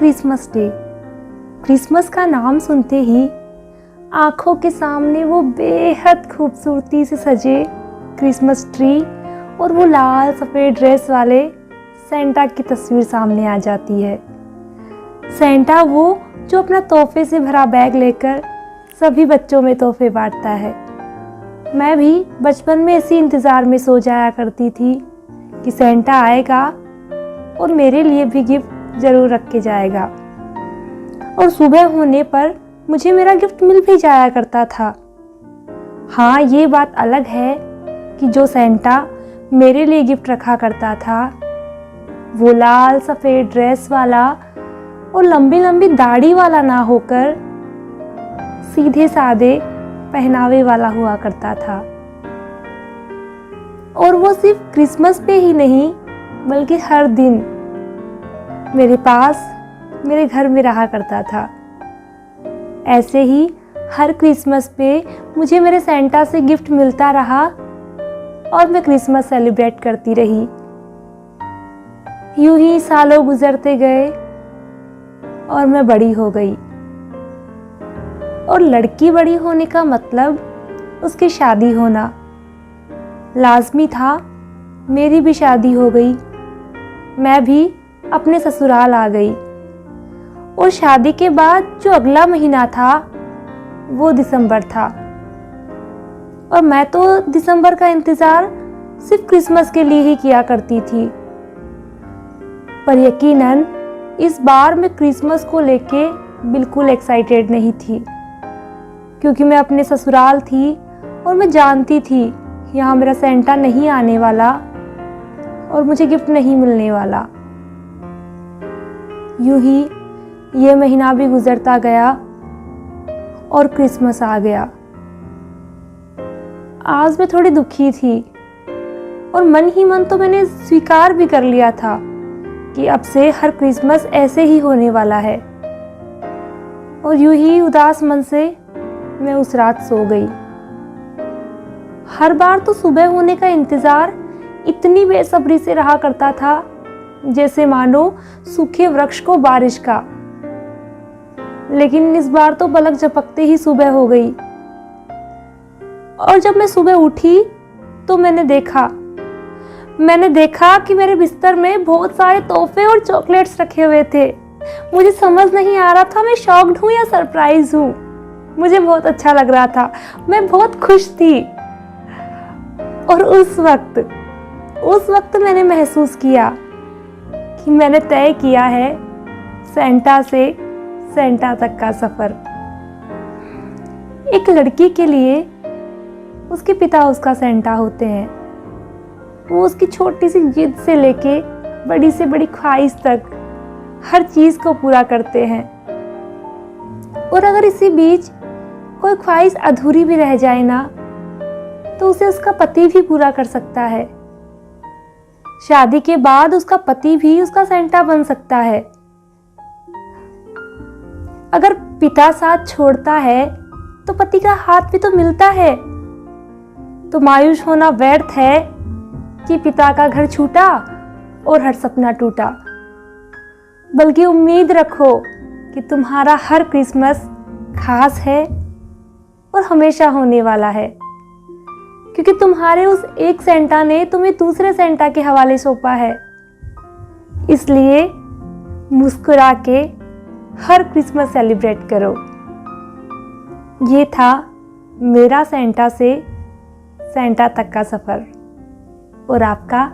Christmas day. Christmas का नाम सुनते ही आंखों के सामने वो बेहद खूबसूरती से सजे क्रिसमस ट्री और वो लाल सफ़ेद ड्रेस वाले सेंटा की तस्वीर सामने आ जाती है। सेंटा वो जो अपना तोहफे से भरा बैग लेकर सभी बच्चों में तोहफे बांटता है। मैं भी बचपन में इसी इंतज़ार में सो जाया करती थी कि सेंटा आएगा और मेरे लिए भी गिफ्ट ज़रूर रख के जाएगा, और सुबह होने पर मुझे मेरा गिफ्ट मिल भी जाया करता था। हाँ, ये बात अलग है कि जो सेंटा मेरे लिए गिफ्ट रखा करता था वो लाल सफ़ेद ड्रेस वाला और लंबी लंबी दाढ़ी वाला ना होकर सीधे सादे पहनावे वाला हुआ करता था। और वो सिर्फ क्रिसमस पे ही नहीं बल्कि हर दिन मेरे पास मेरे घर में रहा करता था। ऐसे ही हर क्रिसमस पे मुझे मेरे सेंटा से गिफ्ट मिलता रहा और मैं क्रिसमस सेलिब्रेट करती रही। यूं ही सालों गुजरते गए और मैं बड़ी हो गई, और लड़की बड़ी होने का मतलब उसकी शादी होना लाजमी था। मेरी भी शादी हो गई, मैं भी अपने ससुराल आ गई, और शादी के बाद जो अगला महीना था वो दिसंबर था, और मैं तो दिसंबर का इंतज़ार सिर्फ क्रिसमस के लिए ही किया करती थी। पर यकीनन इस बार मैं क्रिसमस को लेके बिल्कुल एक्साइटेड नहीं थी, क्योंकि मैं अपने ससुराल थी और मैं जानती थी यहाँ मेरा सेंटा नहीं आने वाला और मुझे गिफ्ट नहीं मिलने वाला। यूं ही ये महीना भी गुजरता गया और क्रिसमस आ गया। आज मैं थोड़ी दुखी थी, और मन ही मन तो मैंने स्वीकार भी कर लिया था कि अब से हर क्रिसमस ऐसे ही होने वाला है। और यूं ही उदास मन से मैं उस रात सो गई। हर बार तो सुबह होने का इंतज़ार इतनी बेसब्री से रहा करता था जैसे मानो सूखे वृक्ष को बारिश का, लेकिन इस बार तो पलक झपकते ही सुबह हो गई। और जब मैं सुबह उठी तो मैंने देखा कि मेरे बिस्तर में बहुत सारे तोहफे और चॉकलेट्स रखे हुए थे। मुझे समझ नहीं आ रहा था मैं शॉक्ड हूँ या सरप्राइज हूँ। मुझे बहुत अच्छा लग रहा था, मैं बहुत खुश थी। और उस वक्त मैंने महसूस किया कि मैंने तय किया है सेंटा से सेंटा तक का सफ़र। एक लड़की के लिए उसके पिता उसका सेंटा होते हैं। वो उसकी छोटी सी जिद से लेके बड़ी से बड़ी ख्वाहिश तक हर चीज़ को पूरा करते हैं। और अगर इसी बीच कोई ख्वाहिश अधूरी भी रह जाए ना, तो उसे उसका पति भी पूरा कर सकता है। शादी के बाद उसका पति भी उसका सेंटा बन सकता है। अगर पिता साथ छोड़ता है तो पति का हाथ भी तो मिलता है। तो मायूस होना व्यर्थ है कि पिता का घर छूटा और हर सपना टूटा। बल्कि उम्मीद रखो कि तुम्हारा हर क्रिसमस खास है और हमेशा होने वाला है, क्योंकि तुम्हारे उस एक सेंटा ने तुम्हें दूसरे सेंटा के हवाले सौंपा है। इसलिए मुस्कुरा के हर क्रिसमस सेलिब्रेट करो। ये था मेरा सेंटा से सेंटा तक का सफ़र, और आपका